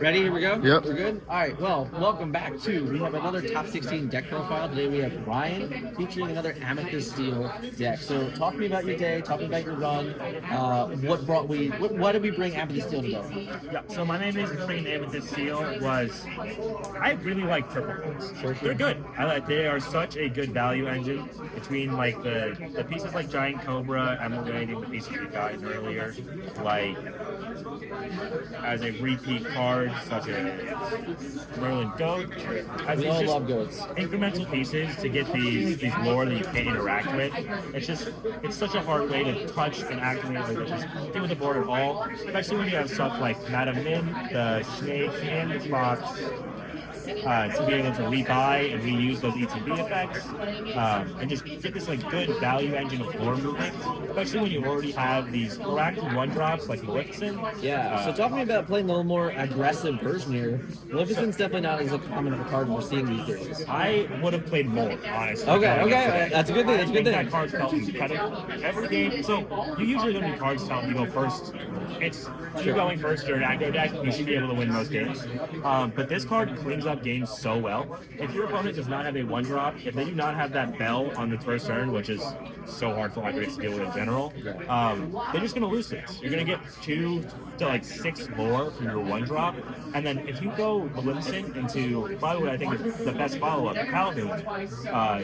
Ready? Here we go? Yep. We're good? All right, well, welcome back to, we have another top 16 deck profile. Today we have Ryan featuring another Amethyst Steel deck. So talk to me about your day, talk to me about your run. What did we bring Amethyst Steel today? Yeah, so my main reason for bringing Amethyst Steel was I really like purple cards. They're good. They are such a good value engine between like the pieces like Giant Cobra, emulating the pieces we got earlier, like as a repeat card such as Merlin Goat. As We these all just love goats. incremental pieces to get these lore that you can't interact with. It's such a hard way to touch and activate or just deal with the board at all, especially when you have stuff like Madam Mim, the Snake, and the Fox. To be able to rebuy and reuse those ETB effects, and just get this like good value engine of lore movement, especially when you already have these proactive one drops like Maleficent. Yeah, so talk to me about playing a little more aggressive version here. Maleficent's definitely not as common of a card we're seeing these days. I would have played more, honestly. Okay, that's a good thing. That's a good thing. That card felt incredible. Every game, so you usually don't need cards telling you go first. It's you're going first, you're an aggro deck, you should be able to win most games. But this card cleans up games so well. If your opponent does not have a one drop, if they do not have that bell on the first turn, which is so hard for libraries to deal with in general, they're just going to lose this. You're going to get 2 to like 6 lore from your one drop, and then if you go Maleficent into probably what I think is the best follow up, Calhoun,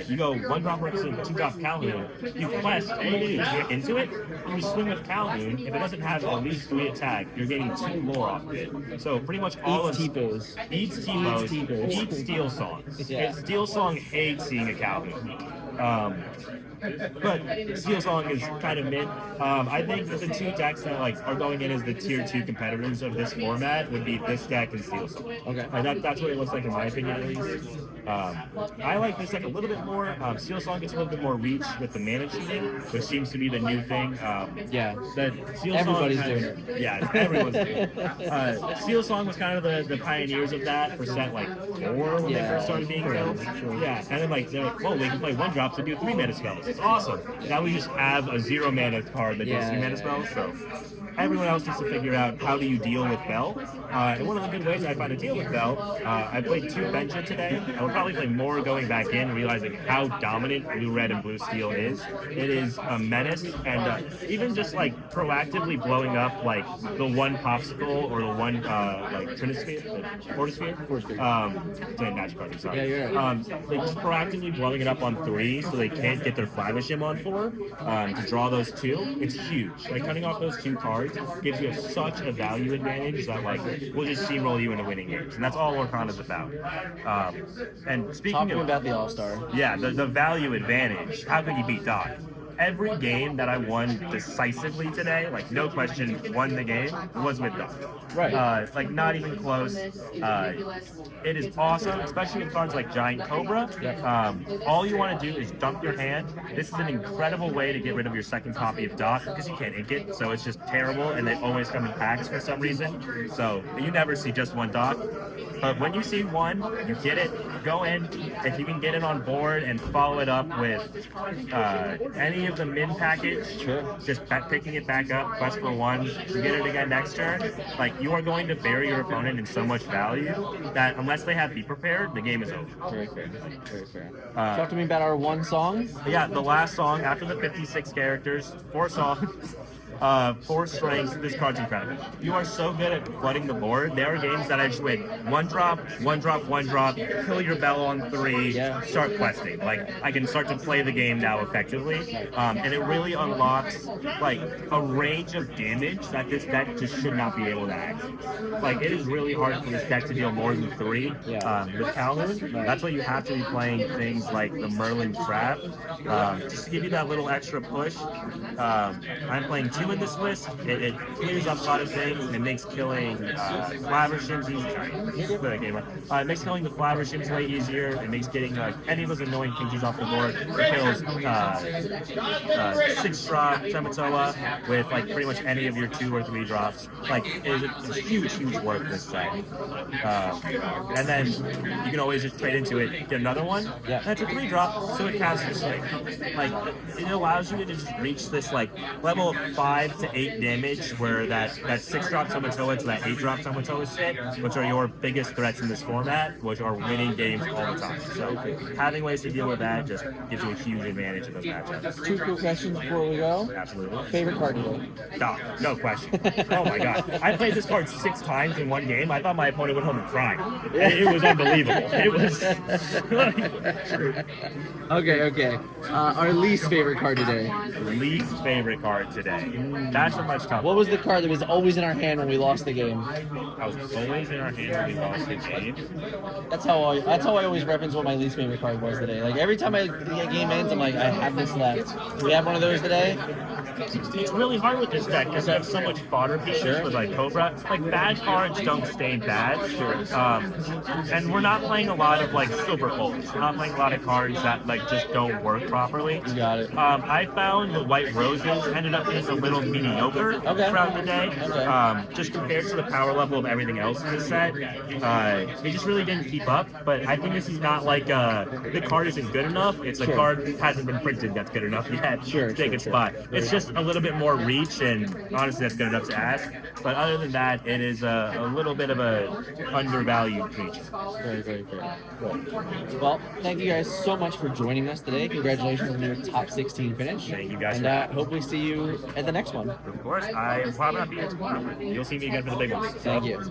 you go one drop Maleficent, 2 drop Calhoun, you quest, all you do is get into it, you swing with Calhoun. If it doesn't have at least 3 attack, you're getting 2 lore off of it. So pretty much all Eats T-pose. Eats T-pose, eats Steel Songs. Yeah. Steel Song hates seeing a Calhoun. But Steel Song is kind of mid. I think that the 2 decks that like are going in as the tier 2 competitors of this format would be this deck and Steel Song. Okay. That's what it looks like in my opinion, at least. I like this deck a little bit more. Steel Song gets a little bit more reach with the mana cheating, which seems to be the new thing. Yeah. That Steel Everybody's Song doing it. Yeah, everyone's doing it. Steel Song was kind of the pioneers of that for set like 4 when they first started being built. Yeah, and then like they're like, well, we can play one drops and do 3 mana spells. It's awesome. Now we just have a 0 mana card that does 3 mana spells, so everyone else needs to figure out how do you deal with Bell. And one of the good ways I find to deal with Bell, I played 2 Benja today. I will probably play more going back in, realizing how dominant blue, red, and blue steel is. It is a menace, and even just like proactively blowing up like the one popsicle or the one like Trinisphere, Fortisphere. It's a magic card, sorry. Yeah, you're right. Like just proactively blowing it up on 3 so they can't get their Flabishim on 4 to draw those 2. It's huge. Like cutting off those 2 cards gives you such a value advantage that like we'll just steamroll you into winning games, and that's all Lorcana is about. And speaking Talking about the All-Star. yeah, the value advantage. How could you beat Doc? Every game that I won decisively today, like no question, won the game, was with Doc. Right. Like not even close. It is awesome, especially with cards like Giant Cobra. All you want to do is dump your hand. This is an incredible way to get rid of your second copy of Doc because you can't ink it, so it's just terrible, and they always come in packs for some reason. So you never see just one Doc. But when you see one, you get it, go in. If you can get it on board and follow it up with any of the min package, just picking it back up, quest for 1, you get it again next turn, like you are going to bury your opponent in so much value that unless they have Be Prepared, the game is over. Very fair. Very fair. Talk to me about our one song. Yeah, the last song after the 56 characters, 4 songs. 4 strengths, this card's incredible. You are so good at flooding the board. There are games that I just wait, one drop, kill your bell on 3, start questing. Like, I can start to play the game now effectively. And it really unlocks, like, a range of damage that this deck just should not be able to access. Like, it is really hard for this deck to deal more than 3 with Calhoun. That's why you have to be playing things like the Merlin Trap, just to give you that little extra push. I'm playing 2 in this list. It clears up a lot of things, and it makes killing Flavershims easy. It makes killing the Flavershims way easier. It makes getting any of those annoying pinkies off the board. It kills 6-drop Trematoa with like pretty much any of your 2 or 3 drops. Like it's huge work this set. And then you can always just trade into it, get another one. Yeah. That's a 3-drop, so it casts your swing. Like it allows you to just reach this like level of 5 5 to 8 damage, where that 6-drop Tomatoa to that 8-drop Tomatoa shit, which are your biggest threats in this format, which are winning games all the time. So having ways to deal with that just gives you a huge advantage in those matchups. 2 cool questions before we go. Absolutely. Favorite card today? Doc, no question. Oh my god. I played this card 6 times in one game. I thought my opponent went home and cried. It was unbelievable. It was... Okay. Our least favorite card today. Least favorite card today. That's a much tougher. What was the card that was always in our hand when we lost the game? I was always in our hand when we lost the game. That's how I always reference what my least favorite card was today. Like every time the game ends, I'm like, I have this left. Do we have one of those today? It's really hard with this deck because I have so much fodder pieces with like Cobra. Like bad cards don't stay bad. And we're not playing a lot of like silver bullets. We're not playing a lot of cards that like just don't work properly. You got it. I found the white roses ended up being a little mediocre throughout the day. Just compared to the power level of everything else in the set, they just really didn't keep up. But I think this is not like the card isn't good enough. It's the card hasn't been printed that's good enough yet to take its spot. It's just a little bit more reach, and honestly, that's good enough to ask. But other than that, it is a little bit of a undervalued creature. Very fair. Good. Well, thank you guys so much for joining us today. Congratulations on your top 16 finish. Thank you guys. And hopefully see you at the next one. Of course, I will probably not be here tomorrow, but you'll see me again for the big ones. Thank you.